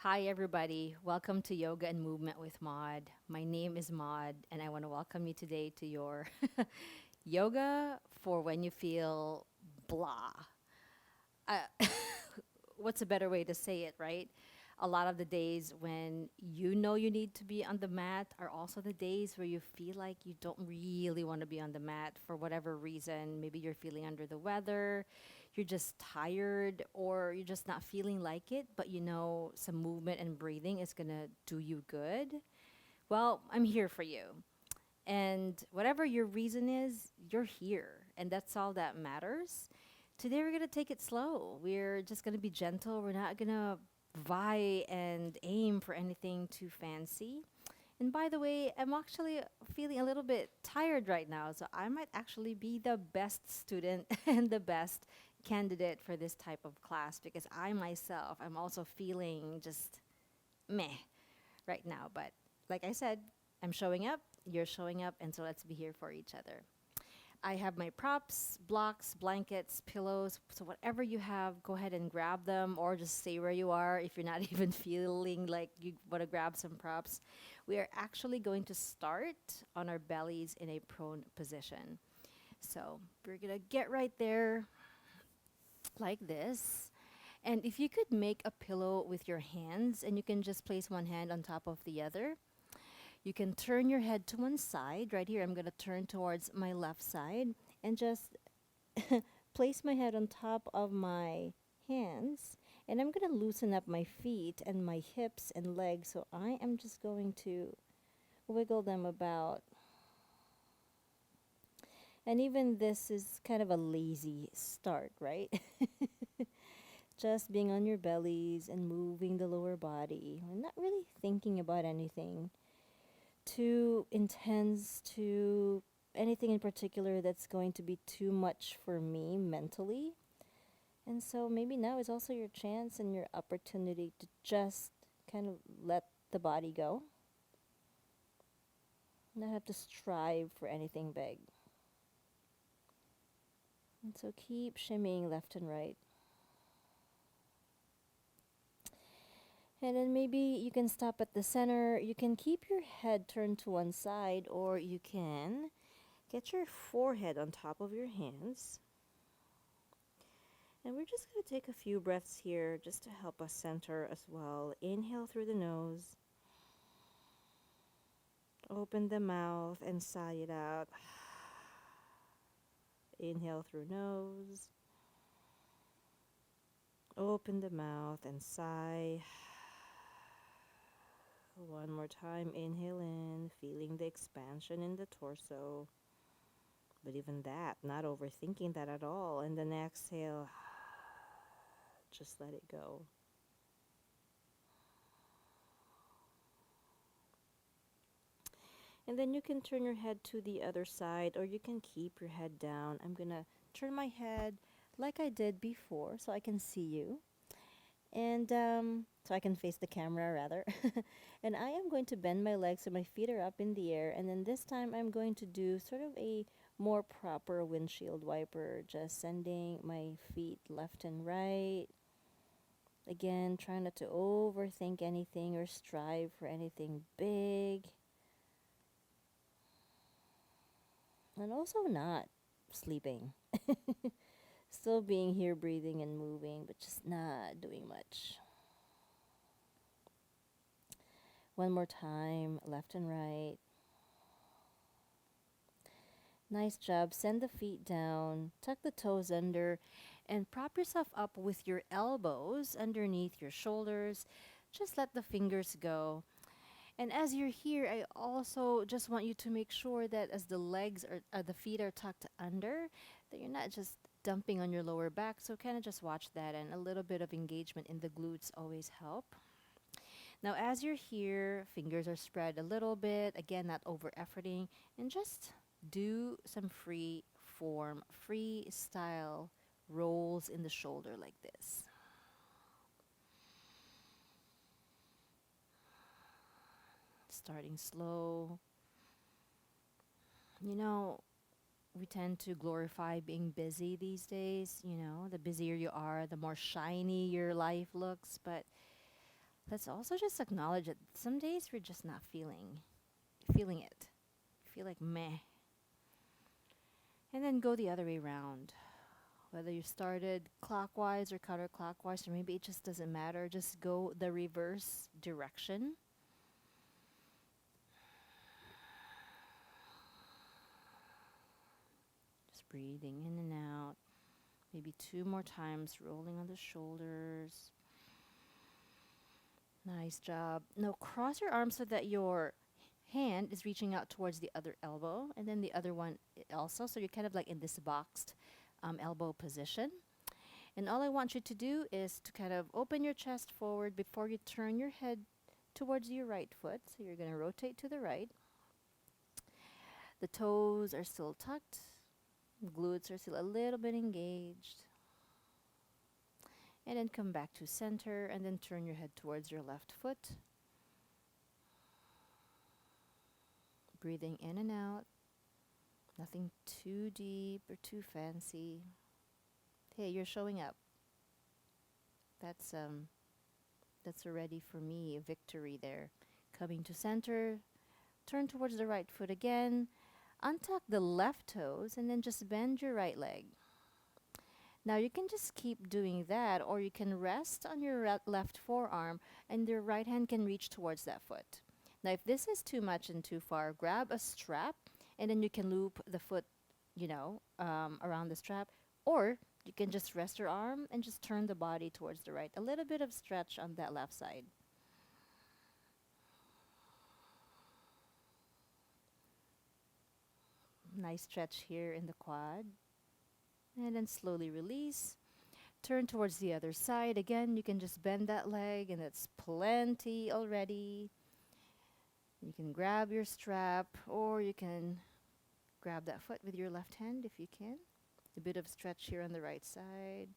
Hi, everybody. Welcome to Yoga and Movement with Maud. My name is Maud, and I want to welcome you today to your yoga for when you feel blah. Uh, what's a better way to say it, right? A lot of the days when you know you need to be on the mat are also the days where you feel like you don't really want to be on the mat for whatever reason. Maybe you're feeling under the weather, you're just tired, or you're just not feeling like it, but you know some movement and breathing is going to do you good. Well, I'm here for you. And whatever your reason is, you're here. And that's all that matters. Today, we're going to take it slow. We're just going to be gentle. We're not going to vie and aim for anything too fancy. And by the way, I'm actually feeling a little bit tired right now. So I might actually be the best student and the best candidate for this type of class because I myself, I'm also feeling just meh right now. But like I said, I'm showing up, you're showing up, and so let's be here for each other. I have my props, blocks, blankets, pillows. So whatever you have, go ahead and grab them or just stay where you are if you're not even feeling like you want to grab some props. We are actually going to start on our bellies in a prone position. So we're going to get right there like this. And if you could make a pillow with your hands and you can just place one hand on top of the other, you can turn your head to one side. Right here, I'm going to turn towards my left side and just place my head on top of my hands. And I'm going to loosen up my feet and my hips and legs. So I am just going to wiggle them about. And even this is kind of a lazy start, right? Just being on your bellies and moving the lower body. We're not really thinking about anything too intense, to anything in particular that's going to be too much for me mentally. And so maybe now is also your chance and your opportunity to just kind of let the body go. Not have to strive for anything big. And so keep shimmying left and right. And then maybe you can stop at the center. You can keep your head turned to one side, or you can get your forehead on top of your hands. And we're just going to take a few breaths here just to help us center as well. Inhale through the nose. Open the mouth and sigh it out. Inhale through nose. Open the mouth and sigh. One more time, inhale in, feeling the expansion in the torso. But even that, not overthinking that at all. And then exhale, just let it go. And then you can turn your head to the other side, or you can keep your head down. I'm going to turn my head like I did before so I can see you. And so I can face the camera rather. And I am going to bend my legs so my feet are up in the air. And then this time I'm going to do sort of a more proper windshield wiper, just sending my feet left and right. Again, try not to overthink anything or strive for anything big. And also not sleeping. Still being here, breathing and moving, but just not doing much. One more time, left and right. Nice job. Send the feet down, tuck the toes under, and prop yourself up with your elbows underneath your shoulders. Just let the fingers go. And as you're here, I also just want you to make sure that as the legs or the feet are tucked under, that you're not just dumping on your lower back. So kind of just watch that, and a little bit of engagement in the glutes always help. Now, as you're here, fingers are spread a little bit. Again, not over efforting, and just do some free form, freestyle rolls in the shoulder like this. Starting slow. You know, we tend to glorify being busy these days. You know, the busier you are, the more shiny your life looks. But Let's also just acknowledge that some days we're just not feeling it. Feel like meh. And then go the other way around. Whether you started clockwise or counterclockwise, or maybe it just doesn't matter. Just go the reverse direction. Just breathing in and out. Maybe two more times, rolling on the shoulders. Nice job. Now cross your arms so that your hand is reaching out towards the other elbow, and then the other one also. So you're kind of like in this boxed elbow position. And all I want you to do is to kind of open your chest forward before you turn your head towards your right foot. So you're going to rotate to the right. The toes are still tucked. Glutes are still a little bit engaged. And then come back to center and then turn your head towards your left foot. Breathing in and out. Nothing too deep or too fancy. Hey, you're showing up. That's already for me a victory there. Coming to center, turn towards the right foot again. Untuck the left toes and then just bend your right leg. Now you can just keep doing that, or you can rest on your left forearm and your right hand can reach towards that foot. Now if this is too much and too far, grab a strap and then you can loop the foot, around the strap, or you can just rest your arm and just turn the body towards the right. A little bit of stretch on that left side. Nice stretch here in the quad. And then slowly release. Turn towards the other side. Again, you can just bend that leg, and that's plenty already. You can grab your strap, or you can grab that foot with your left hand if you can. A bit of stretch here on the right side.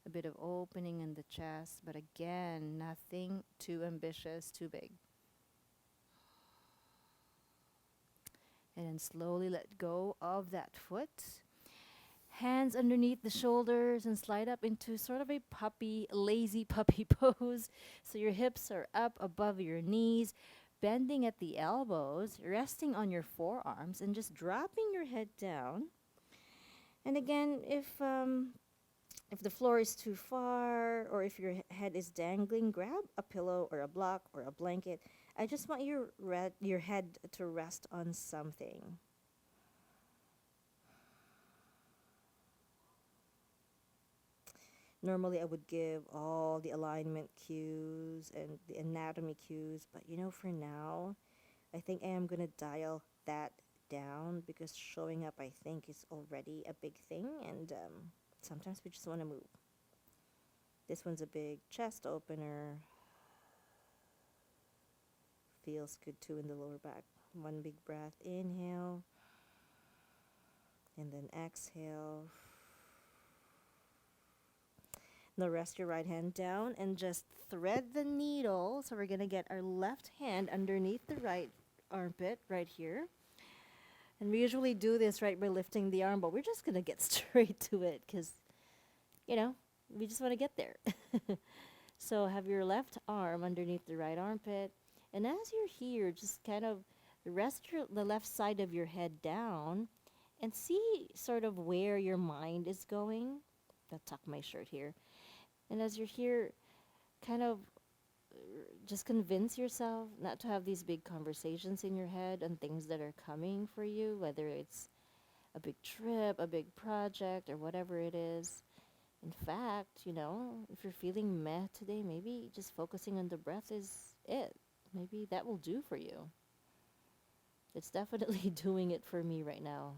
A bit of opening in the chest, but again, nothing too ambitious, too big. And then slowly let go of that foot. Hands underneath the shoulders and slide up into sort of a lazy puppy pose. So your hips are up above your knees, bending at the elbows, resting on your forearms, and just dropping your head down. And again, if the floor is too far, or if your head is dangling, grab a pillow or a block or a blanket. I just want your head to rest on something. Normally, I would give all the alignment cues and the anatomy cues, but for now, I think I am going to dial that down because showing up, I think, is already a big thing, and sometimes we just want to move. This one's a big chest opener. Feels good too in the lower back. One big breath, inhale, and then exhale. Now rest your right hand down and just thread the needle. So we're going to get our left hand underneath the right armpit right here. And we usually do this right by lifting the arm, but we're just going to get straight to it because, we just want to get there. So have your left arm underneath the right armpit. And as you're here, just kind of rest the left side of your head down and see sort of where your mind is going. I'll tuck my shirt here. And as you're here, kind of just convince yourself not to have these big conversations in your head on things that are coming for you, whether it's a big trip, a big project, or whatever it is. In fact, if you're feeling meh today, maybe just focusing on the breath is it. Maybe that will do for you. It's definitely doing it for me right now.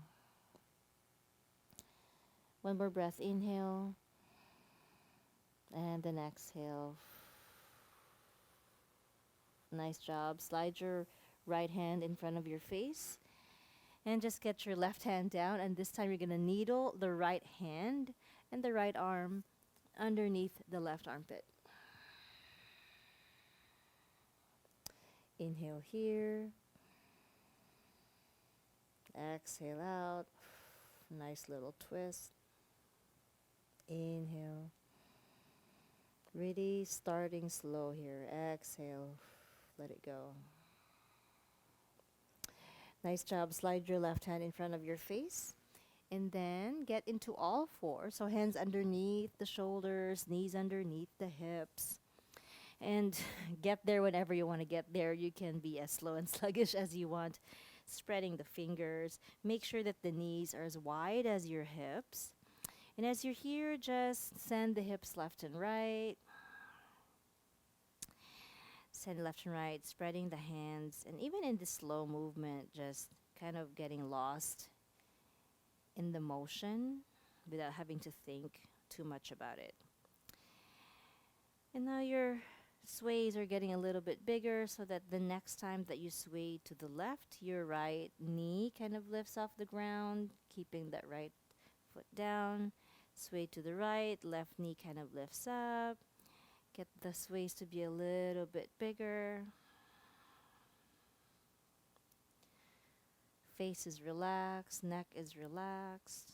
One more breath, inhale. And then exhale. Nice job. Slide your right hand in front of your face. And just get your left hand down. And this time you're going to needle the right hand and the right arm underneath the left armpit. Inhale here. Exhale out. Nice little twist. Inhale. Really starting slow here. Exhale. Let it go. Nice job. Slide your left hand in front of your face. And then get into all fours. So hands underneath the shoulders, knees underneath the hips. And get there whenever you want to get there. You can be as slow and sluggish as you want. Spreading the fingers. Make sure that the knees are as wide as your hips. And as you're here, just send the hips left and right. Send left and right, spreading the hands. And even in the slow movement, just kind of getting lost in the motion without having to think too much about it. And now your sways are getting a little bit bigger so that the next time that you sway to the left, your right knee kind of lifts off the ground, keeping that right foot down. Sway to the right, left knee kind of lifts up. Get the sways to be a little bit bigger. Face is relaxed, neck is relaxed.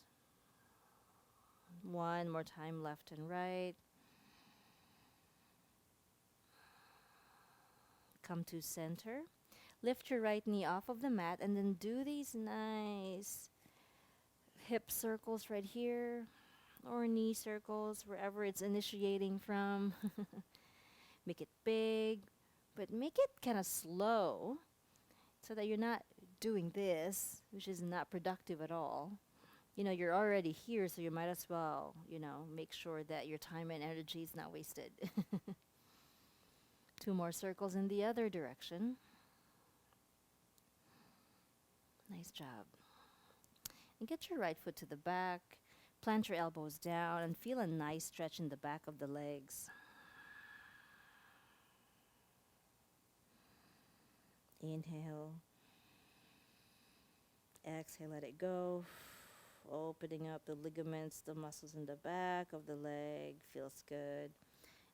One more time, left and right. Come to center. Lift your right knee off of the mat and then do these nice hip circles right here or knee circles wherever it's initiating from. Make it big, but make it kind of slow so that you're not doing this, which is not productive at all. You know, you're already here, so you might as well, make sure that your time and energy is not wasted. Two more circles in the other direction. Nice job. And get your right foot to the back. Plant your elbows down and feel a nice stretch in the back of the legs. Inhale. Exhale, let it go. Opening up the ligaments, the muscles in the back of the leg. Feels good.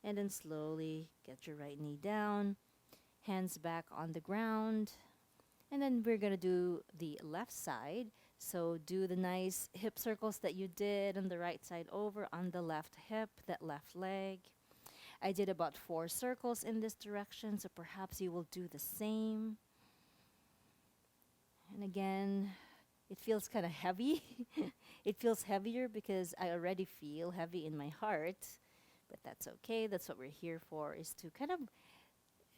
And then slowly get your right knee down. Hands back on the ground. And then we're going to do the left side. So do the nice hip circles that you did on the right side over on the left hip, that left leg. I did about 4 circles in this direction, so perhaps you will do the same. And again, it feels kind of heavy. It feels heavier because I already feel heavy in my heart, but that's okay. That's what we're here for, is to kind of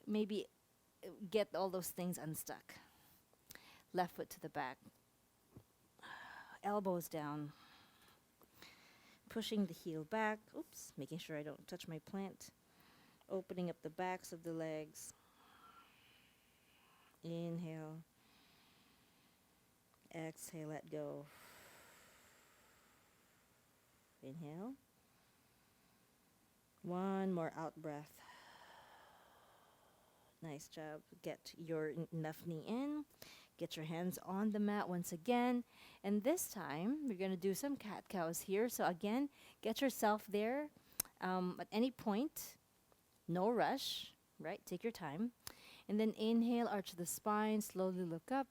maybe get all those things unstuck. Left foot to the back. Elbows down. Pushing the heel back. Oops, making sure I don't touch my plant. Opening up the backs of the legs. Inhale. Exhale, let go. Inhale. One more out breath. Nice job. Get your left knee in. Get your hands on the mat once again. And this time, we're going to do some cat-cows here. So again, get yourself there at any point. No rush, right? Take your time. And then inhale, arch the spine, slowly look up.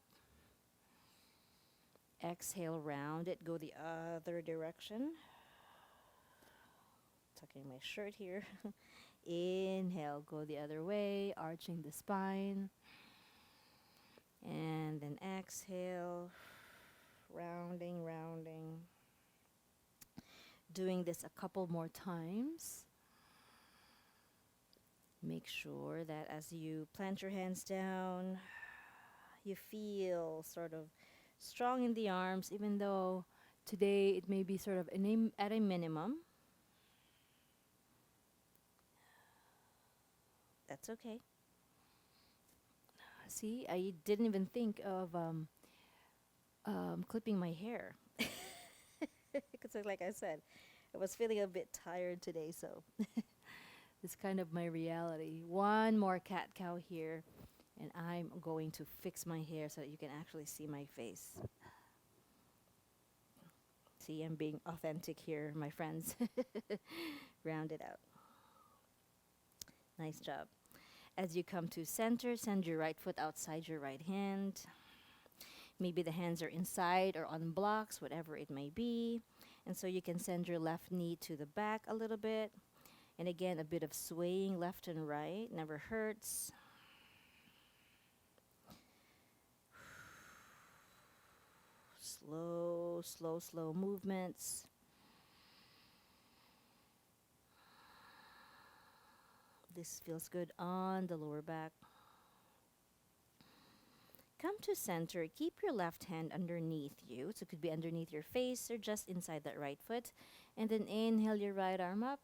Exhale, round it, go the other direction. Tucking my shirt here. Inhale, go the other way, arching the spine. And then exhale, rounding, rounding. Doing this a couple more times. Make sure that as you plant your hands down, you feel sort of strong in the arms, even though today it may be sort of at a minimum. That's okay. See, I didn't even think of clipping my hair. Because like I said, I was feeling a bit tired today, so it's kind of my reality. One more cat-cow here, and I'm going to fix my hair so that you can actually see my face. See, I'm being authentic here, my friends. Round it out. Nice job. As you come to center, send your right foot outside your right hand. Maybe the hands are inside or on blocks, whatever it may be. And so you can send your left knee to the back a little bit. And again, a bit of swaying left and right never hurts. Slow, slow, slow movements. This feels good on the lower back. Come to center. Keep your left hand underneath you. So it could be underneath your face or just inside that right foot. And then inhale your right arm up.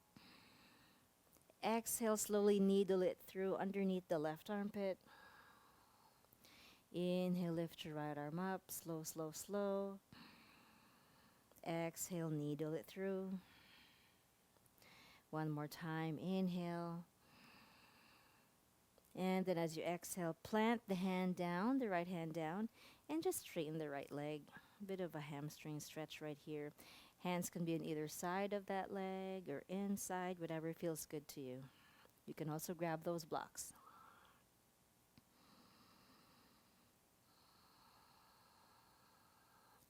Exhale, slowly needle it through underneath the left armpit. Inhale, lift your right arm up. Slow, slow, slow. Exhale, needle it through. One more time. Inhale. And then as you exhale, plant the hand down, the right hand down, and just straighten the right leg. A bit of a hamstring stretch right here. Hands can be on either side of that leg or inside, whatever feels good to you. You can also grab those blocks.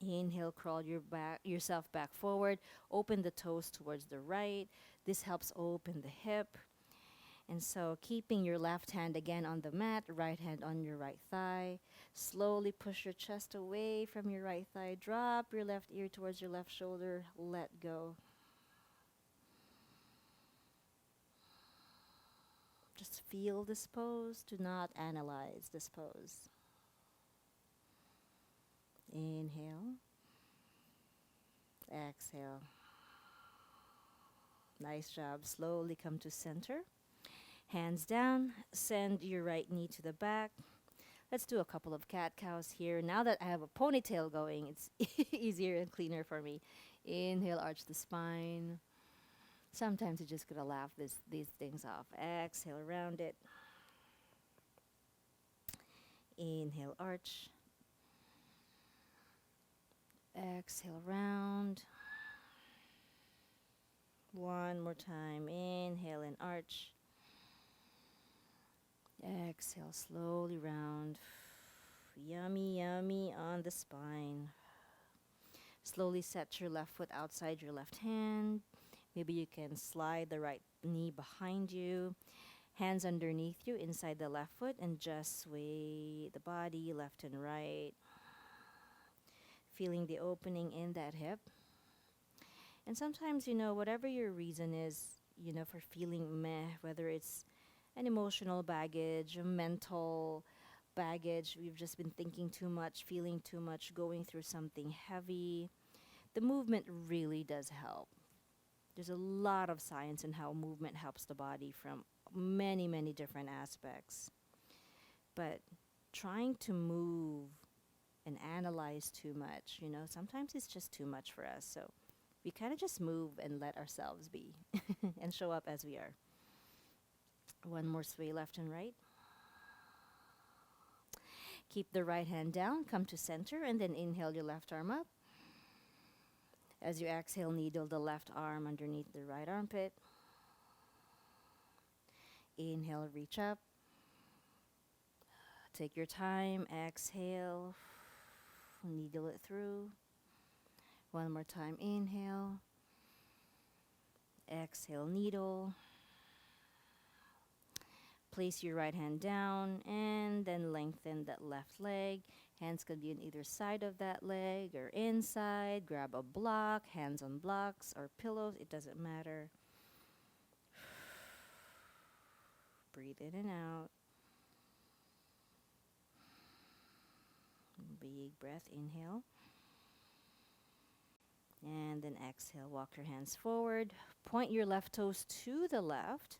Inhale, crawl yourself back forward. Open the toes towards the right. This helps open the hip. And so keeping your left hand again on the mat, right hand on your right thigh. Slowly push your chest away from your right thigh. Drop your left ear towards your left shoulder. Let go. Just feel this pose. Do not analyze this pose. Inhale. Exhale. Nice job. Slowly come to center. Hands down. Send your right knee to the back. Let's do a couple of cat cows here. Now that I have a ponytail going, it's easier and cleaner for me. Inhale, arch the spine. Sometimes you just gotta laugh these things off. Exhale, round it. Inhale, arch. Exhale, round. One more time. Inhale and arch. Exhale, slowly round. Yummy, yummy on the spine. Slowly set your left foot outside your left hand. Maybe you can slide the right knee behind you. Hands underneath you inside the left foot and just sway the body left and right. Feeling the opening in that hip. And sometimes, whatever your reason is, for feeling meh, whether it's an emotional baggage, a mental baggage, we've just been thinking too much, feeling too much, going through something heavy, the movement really does help. There's a lot of science in how movement helps the body from many, many different aspects. But trying to move and analyze too much, sometimes it's just too much for us. So we kind of just move and let ourselves be and show up as we are. One more sway left and right. Keep the right hand down, come to center, and then inhale your left arm up. As you exhale, needle the left arm underneath the right armpit. Inhale, reach up. Take your time, exhale, needle it through. One more time, inhale. Exhale, needle. Place your right hand down and then lengthen that left leg. Hands could be on either side of that leg or inside. Grab a block, hands on blocks or pillows, it doesn't matter. Breathe in and out. Big breath, inhale. And then exhale, walk your hands forward. Point your left toes to the left.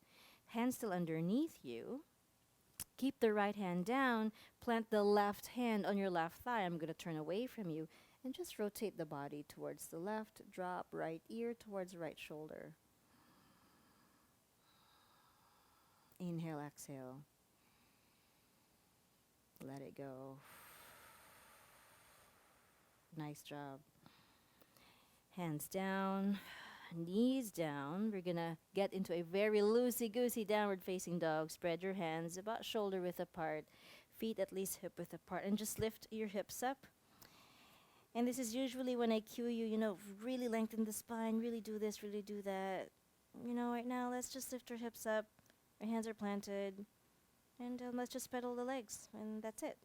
Hands still underneath you. Keep the right hand down. Plant the left hand on your left thigh. I'm going to turn away from you. And just rotate the body towards the left. Drop right ear towards right shoulder. Inhale, exhale. Let it go. Nice job. Hands down, knees down. We're gonna get into a very loosey-goosey downward facing dog. Spread your hands about shoulder width apart, feet at least hip width apart, and just lift your hips up. And this is usually when I cue you, really lengthen the spine, really do this, really do that. Right now, let's just lift our hips up. Our hands are planted. And let's just pedal the legs. And that's it.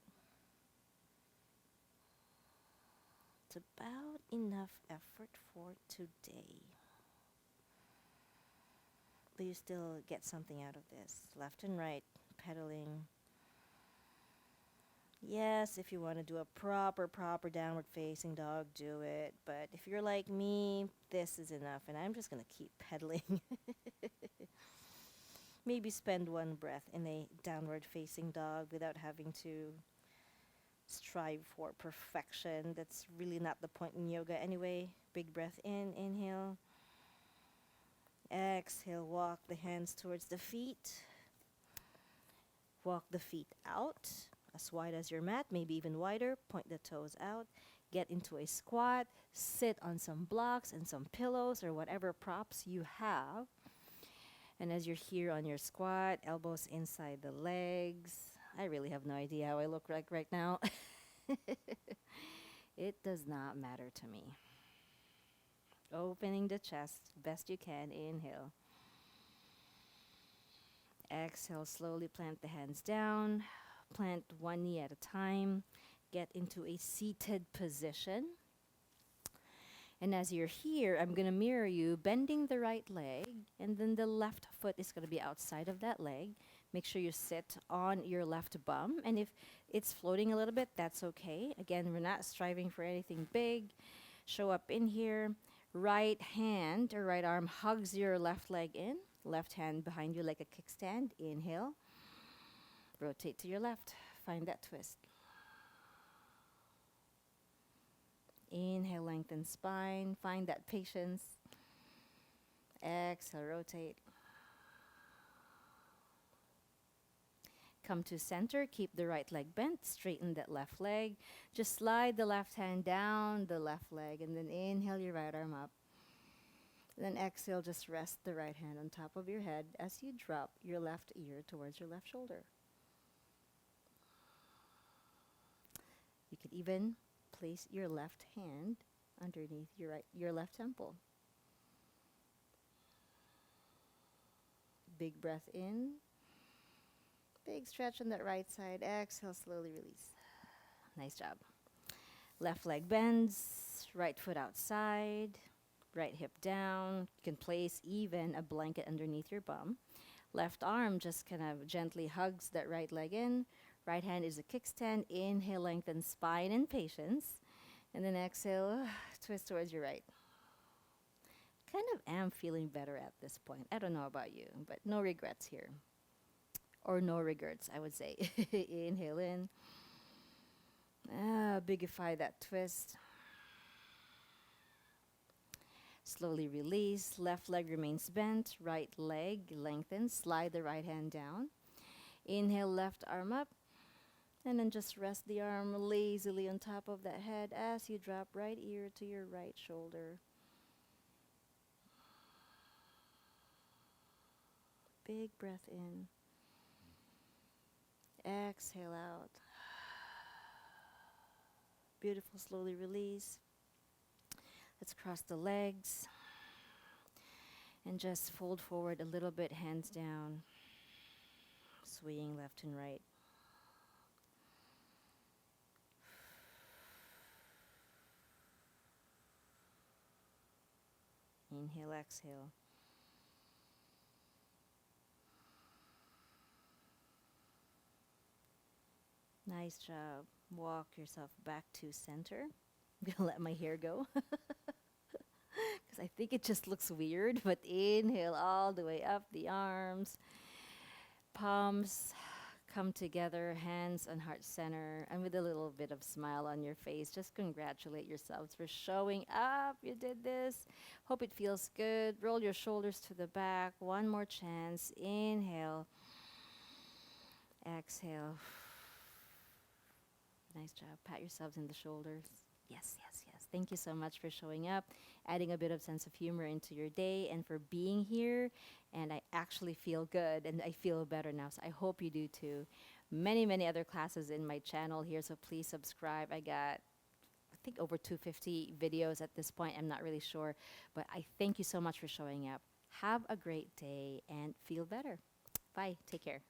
It's about enough effort for today. But you still get something out of this. Left and right, pedaling. Yes, if you want to do a proper downward facing dog, do it. But if you're like me, this is enough. And I'm just going to keep pedaling. Maybe spend one breath in a downward facing dog without having to strive for perfection. That's really not the point in yoga anyway. Big breath in, inhale. Exhale, walk the hands towards the feet. Walk the feet out as wide as your mat, maybe even wider. Point the toes out. Get into a squat. Sit on some blocks and some pillows or whatever props you have. And as you're here on your squat, elbows inside the legs. I really have no idea how I look like right now. It does not matter to me. Opening the chest best you can. Inhale. Exhale, slowly plant the hands down. Plant one knee at a time. Get into a seated position. And as you're here, I'm going to mirror you, bending the right leg, and then the left foot is going to be outside of that leg. Make sure you sit on your left bum. And if it's floating a little bit, that's okay. Again, we're not striving for anything big. Show up in here. Right hand or right arm hugs your left leg in. Left hand behind you like a kickstand. Inhale. Rotate to your left. Find that twist. Inhale, lengthen spine. Find that patience. Exhale, rotate. Come to center. Keep the right leg bent. Straighten that left leg. Just slide the left hand down the left leg. And then inhale your right arm up. Then exhale, just rest the right hand on top of your head as you drop your left ear towards your left shoulder. You could even place your left hand underneath your left temple. Big breath in. Big stretch on that right side. Exhale, slowly release. Nice job. Left leg bends, right foot outside, right hip down. You can place even a blanket underneath your bum. Left arm just kind of gently hugs that right leg in. Right hand is a kickstand. Inhale, lengthen spine and patience. And then exhale, twist towards your right. Kind of am feeling better at this point. I don't know about you, but no regrets here. Or no regrets, I would say. Inhale in. Bigify that twist. Slowly release. Left leg remains bent. Right leg lengthens. Slide the right hand down. Inhale, left arm up. And then just rest the arm lazily on top of that head as you drop right ear to your right shoulder. Big breath in. Exhale out. Beautiful, slowly release. Let's cross the legs. And just fold forward a little bit, hands down. Swaying left and right. Inhale, exhale. Nice job. Walk yourself back to center. I'm gonna let my hair go because I think it just looks weird. But inhale all the way up the arms. Palms come together, hands on heart center, and with a little bit of smile on your face, just congratulate yourselves for showing up. You did this. Hope it feels good. Roll your shoulders to the back. One more chance. Inhale. Exhale. Nice job. Pat yourselves in the shoulders. Yes, yes, yes. Thank you so much for showing up, adding a bit of sense of humor into your day, and for being here. And I actually feel good and I feel better now. So I hope you do too. Many other classes in my channel here. So please subscribe. I got, I think, over 250 videos at this point. I'm not really sure. But I thank you so much for showing up. Have a great day and feel better. Bye. Take care.